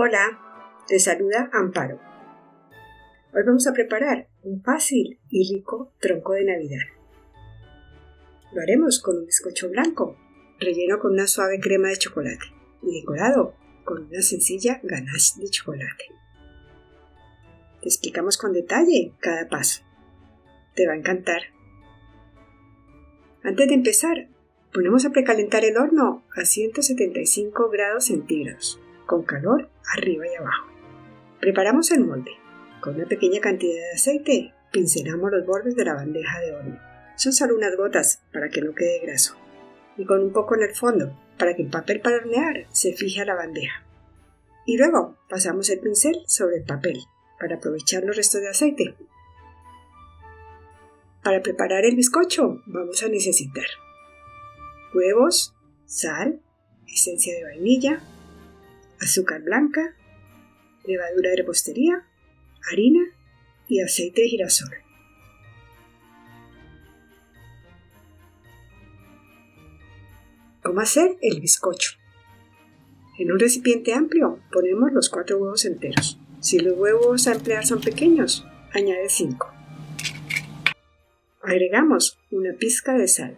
Hola, te saluda Amparo. Hoy vamos a preparar un fácil y rico tronco de Navidad. Lo haremos con un bizcocho blanco, relleno con una suave crema de chocolate y decorado con una sencilla ganache de chocolate. Te explicamos con detalle cada paso. Te va a encantar. Antes de empezar, ponemos a precalentar el horno a 175 grados centígrados, con calor arriba y abajo. Preparamos el molde. Con una pequeña cantidad de aceite, pincelamos los bordes de la bandeja de horno. Son solo unas gotas para que no quede graso. Y con un poco en el fondo, para que el papel para hornear se fije a la bandeja. Y luego pasamos el pincel sobre el papel, para aprovechar los restos de aceite. Para preparar el bizcocho vamos a necesitar huevos, sal, esencia de vainilla, azúcar blanca, levadura de repostería, harina y aceite de girasol. ¿Cómo hacer el bizcocho? En un recipiente amplio ponemos los 4 huevos enteros. Si los huevos a emplear son pequeños, añade 5. Agregamos una pizca de sal.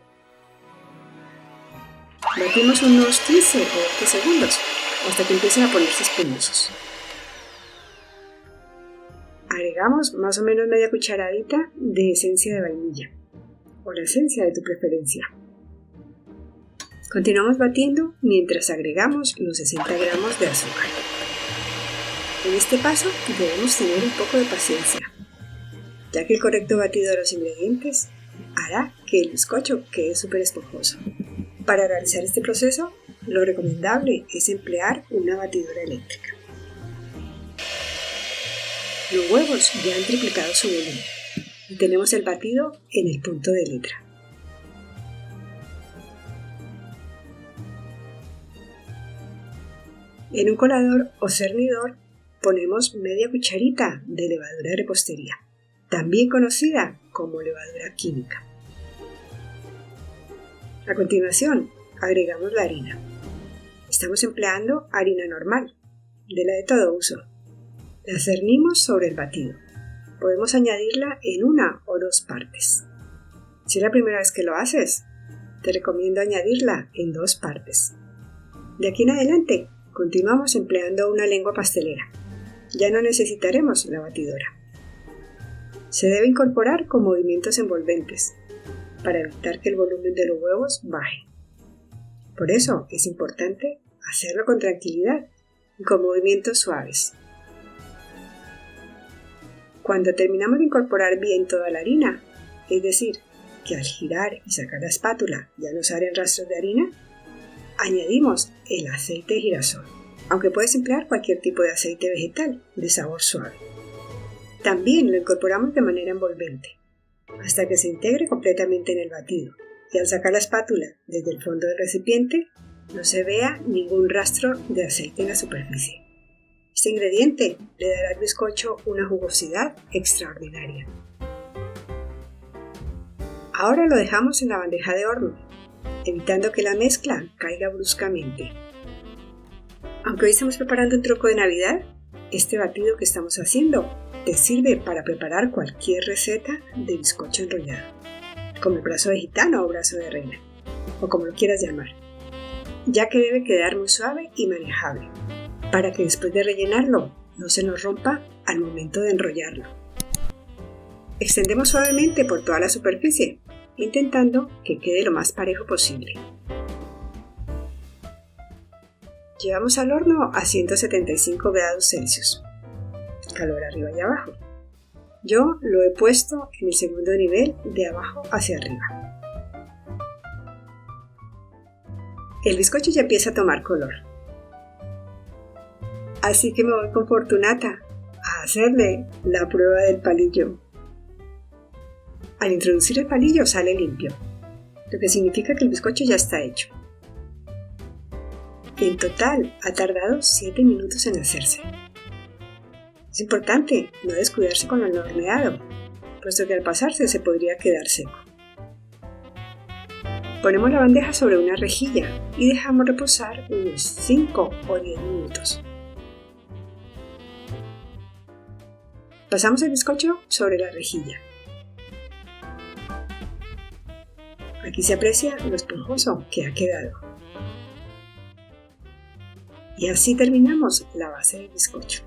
Batimos unos 15 o 20 segundos hasta que empiecen a ponerse espumosos. Agregamos más o menos media cucharadita de esencia de vainilla o la esencia de tu preferencia. Continuamos batiendo mientras agregamos los 60 gramos de azúcar. En este paso debemos tener un poco de paciencia, ya que el correcto batido de los ingredientes hará que el bizcocho quede súper esponjoso. Para realizar este proceso, lo recomendable es emplear una batidora eléctrica. Los huevos ya han triplicado su volumen y tenemos el batido en el punto de letra. En un colador o cernidor ponemos media cucharita de levadura de repostería, también conocida como levadura química. A continuación, agregamos la harina. Estamos empleando harina normal, de la de todo uso. La cernimos sobre el batido. Podemos añadirla en una o 2 partes. Si es la primera vez que lo haces, te recomiendo añadirla en 2 partes. De aquí en adelante, continuamos empleando una lengua pastelera. Ya no necesitaremos la batidora. Se debe incorporar con movimientos envolventes para evitar que el volumen de los huevos baje. Por eso es importante hacerlo con tranquilidad y con movimientos suaves. Cuando terminamos de incorporar bien toda la harina, es decir, que al girar y sacar la espátula ya no salen rastros de harina, añadimos el aceite de girasol, aunque puedes emplear cualquier tipo de aceite vegetal de sabor suave. También lo incorporamos de manera envolvente, hasta que se integre completamente en el batido, y al sacar la espátula desde el fondo del recipiente, no se vea ningún rastro de aceite en la superficie. Este ingrediente le dará al bizcocho una jugosidad extraordinaria. Ahora lo dejamos en la bandeja de horno, evitando que la mezcla caiga bruscamente. Aunque hoy estamos preparando un tronco de Navidad, este batido que estamos haciendo te sirve para preparar cualquier receta de bizcocho enrollado, como el brazo de gitano o brazo de reina, o como lo quieras llamar, ya que debe quedar muy suave y manejable, para que después de rellenarlo no se nos rompa al momento de enrollarlo. Extendemos suavemente por toda la superficie, intentando que quede lo más parejo posible. Llevamos al horno a 175 grados Celsius, calor arriba y abajo. Yo lo he puesto en el segundo nivel de abajo hacia arriba. El bizcocho ya empieza a tomar color. Así que me voy con Fortunata a hacerle la prueba del palillo. Al introducir el palillo sale limpio, lo que significa que el bizcocho ya está hecho. En total ha tardado 7 minutos en hacerse. Es importante no descuidarse con el horneado, puesto que al pasarse se podría quedar seco. Ponemos la bandeja sobre una rejilla y dejamos reposar unos 5 o 10 minutos. Pasamos el bizcocho sobre la rejilla. Aquí se aprecia lo esponjoso que ha quedado. Y así terminamos la base del bizcocho.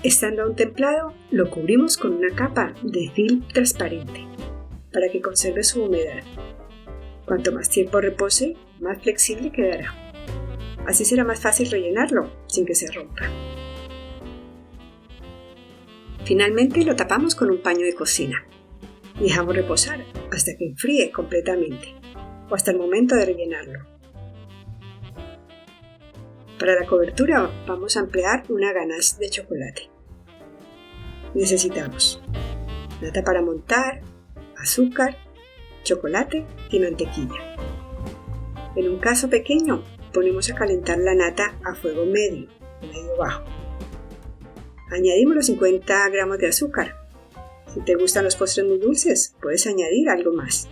Estando aún templado, lo cubrimos con una capa de film transparente para que conserve su humedad. Cuanto más tiempo repose, más flexible quedará. Así será más fácil rellenarlo sin que se rompa. Finalmente lo tapamos con un paño de cocina y dejamos reposar hasta que enfríe completamente o hasta el momento de rellenarlo. Para la cobertura vamos a emplear una ganache de chocolate. Necesitamos nata para montar, azúcar, chocolate y mantequilla. En un caso pequeño, ponemos a calentar la nata a fuego medio o medio bajo. Añadimos los 50 gramos de azúcar. Si te gustan los postres muy dulces, puedes añadir algo más.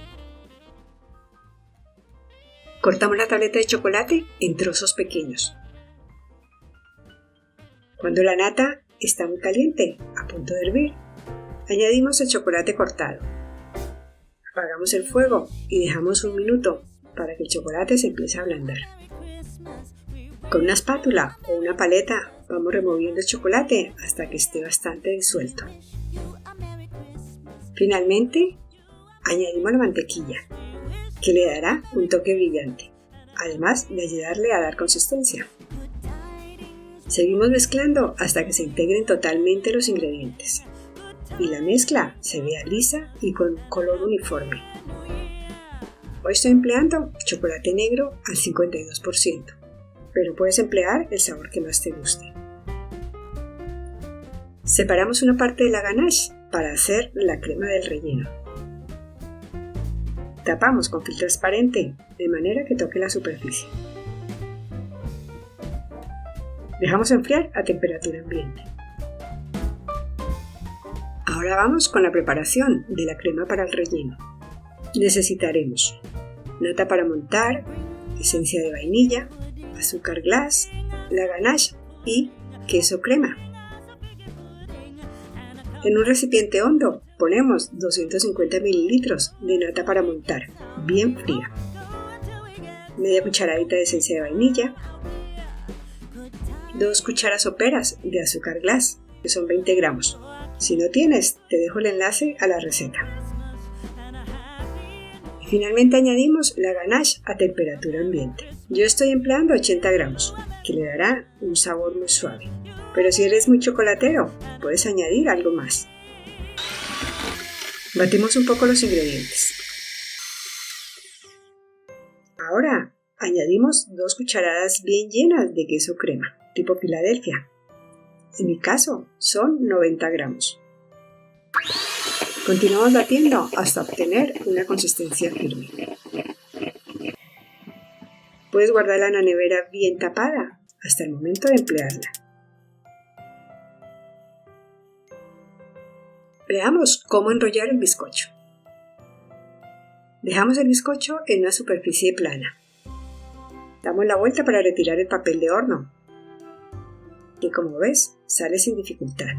Cortamos la tableta de chocolate en trozos pequeños. Cuando la nata está muy caliente, a punto de hervir, añadimos el chocolate cortado. Apagamos el fuego y dejamos un minuto para que el chocolate se empiece a ablandar. Con una espátula o una paleta vamos removiendo el chocolate hasta que esté bastante disuelto. Finalmente, añadimos la mantequilla, que le dará un toque brillante, además de ayudarle a dar consistencia. Seguimos mezclando hasta que se integren totalmente los ingredientes y la mezcla se vea lisa y con un color uniforme. Hoy estoy empleando chocolate negro al 52%, pero puedes emplear el sabor que más te guste. Separamos una parte de la ganache para hacer la crema del relleno. Tapamos con film transparente de manera que toque la superficie. Dejamos enfriar a temperatura ambiente. Ahora vamos con la preparación de la crema para el relleno. Necesitaremos nata para montar, esencia de vainilla, azúcar glass, la ganache y queso crema. En un recipiente hondo ponemos 250 ml de nata para montar, bien fría, media cucharadita de esencia de vainilla, 2 cucharas soperas de azúcar glass, que son 20 gramos. Si no tienes, te dejo el enlace a la receta. Y finalmente añadimos la ganache a temperatura ambiente. Yo estoy empleando 80 gramos, que le dará un sabor muy suave. Pero si eres muy chocolatero, puedes añadir algo más. Batimos un poco los ingredientes. Ahora añadimos 2 cucharadas bien llenas de queso crema, tipo Filadelfia. En mi caso, son 90 gramos. Continuamos batiendo hasta obtener una consistencia firme. Puedes guardarla en la nevera bien tapada hasta el momento de emplearla. Veamos cómo enrollar el bizcocho. Dejamos el bizcocho en una superficie plana. Damos la vuelta para retirar el papel de horno, que como ves sale sin dificultad.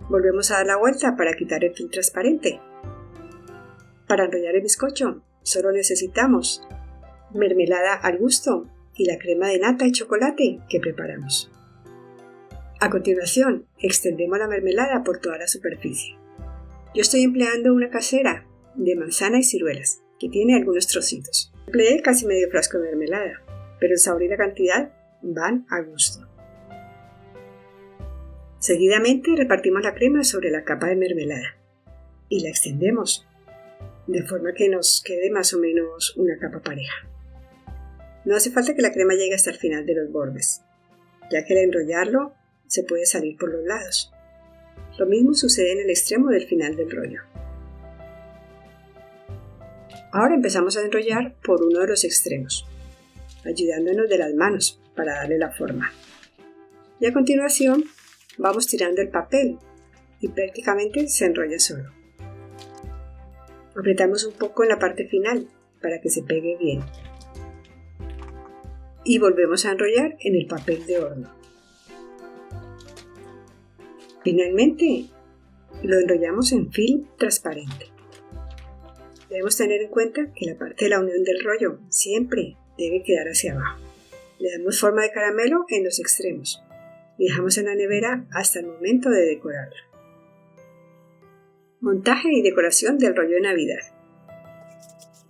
Volvemos a dar la vuelta para quitar el film transparente. Para enrollar el bizcocho solo necesitamos mermelada al gusto y la crema de nata y chocolate que preparamos. A continuación, extendemos la mermelada por toda la superficie. Yo estoy empleando una casera de manzana y ciruelas, que tiene algunos trocitos. Empleé casi medio frasco de mermelada, pero el sabor y la cantidad van a gusto. Seguidamente repartimos la crema sobre la capa de mermelada y la extendemos, de forma que nos quede más o menos una capa pareja. No hace falta que la crema llegue hasta el final de los bordes, ya que al enrollarlo se puede salir por los lados. Lo mismo sucede en el extremo del final del rollo. Ahora empezamos a enrollar por uno de los extremos, ayudándonos de las manos para darle la forma. Y a continuación vamos tirando el papel y prácticamente se enrolla solo. Apretamos un poco en la parte final para que se pegue bien. Y volvemos a enrollar en el papel de horno. Finalmente, lo enrollamos en film transparente. Debemos tener en cuenta que la parte de la unión del rollo siempre debe quedar hacia abajo. Le damos forma de caramelo en los extremos y dejamos en la nevera hasta el momento de decorarlo. Montaje y decoración del rollo de Navidad.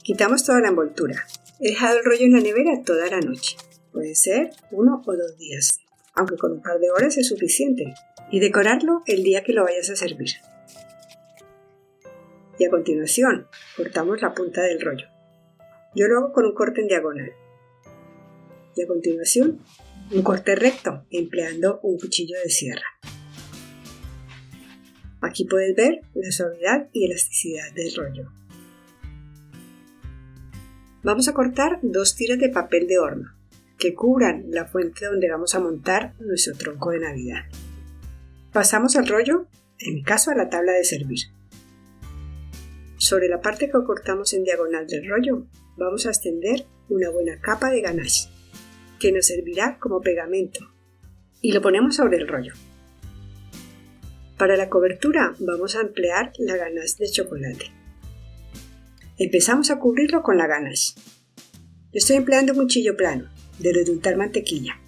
Quitamos toda la envoltura. He dejado el rollo en la nevera toda la noche. Puede ser 1 o 2 días, aunque con un par de horas es suficiente. Y decorarlo el día que lo vayas a servir. Y a continuación, cortamos la punta del rollo. Yo lo hago con un corte en diagonal. Y a continuación, un corte recto, empleando un cuchillo de sierra. Aquí puedes ver la suavidad y elasticidad del rollo. Vamos a cortar 2 tiras de papel de horno, que cubran la fuente donde vamos a montar nuestro tronco de Navidad. Pasamos el rollo, en mi caso, a la tabla de servir. Sobre la parte que cortamos en diagonal del rollo, vamos a extender una buena capa de ganache, que nos servirá como pegamento, y lo ponemos sobre el rollo. Para la cobertura vamos a emplear la ganache de chocolate. Empezamos a cubrirlo con la ganache. Yo estoy empleando un cuchillo plano, de los de untar mantequilla.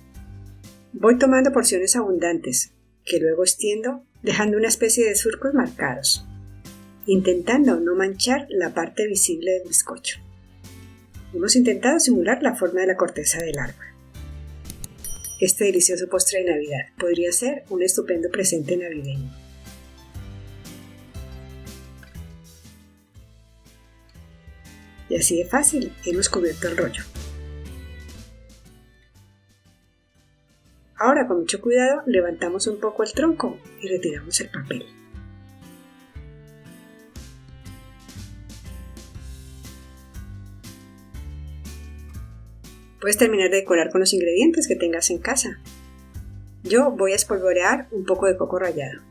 Voy tomando porciones abundantes, que luego extiendo dejando una especie de surcos marcados, intentando no manchar la parte visible del bizcocho. Hemos intentado simular la forma de la corteza del árbol. Este delicioso postre de Navidad podría ser un estupendo presente navideño. Y así de fácil hemos cubierto el rollo. Ahora, con mucho cuidado, levantamos un poco el tronco y retiramos el papel. Puedes terminar de decorar con los ingredientes que tengas en casa. Yo voy a espolvorear un poco de coco rallado,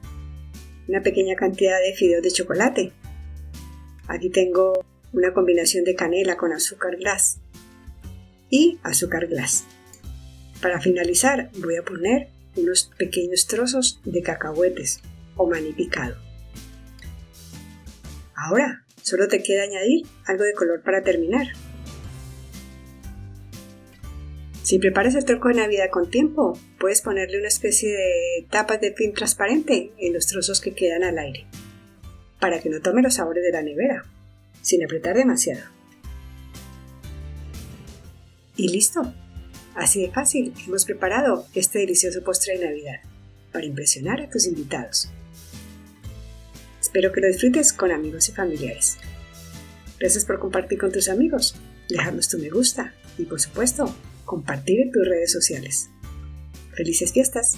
una pequeña cantidad de fideos de chocolate. Aquí tengo una combinación de canela con azúcar glass y azúcar glass. Para finalizar, voy a poner unos pequeños trozos de cacahuetes o maní picado. Ahora, solo te queda añadir algo de color para terminar. Si preparas el tronco de Navidad con tiempo, puedes ponerle una especie de tapas de film transparente en los trozos que quedan al aire, para que no tome los sabores de la nevera, sin apretar demasiado. Y listo. Así de fácil hemos preparado este delicioso postre de Navidad para impresionar a tus invitados. Espero que lo disfrutes con amigos y familiares. Gracias por compartir con tus amigos, dejarnos tu me gusta y, por supuesto, compartir en tus redes sociales. ¡Felices fiestas!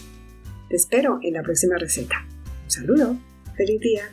Te espero en la próxima receta. Un saludo. ¡Feliz día!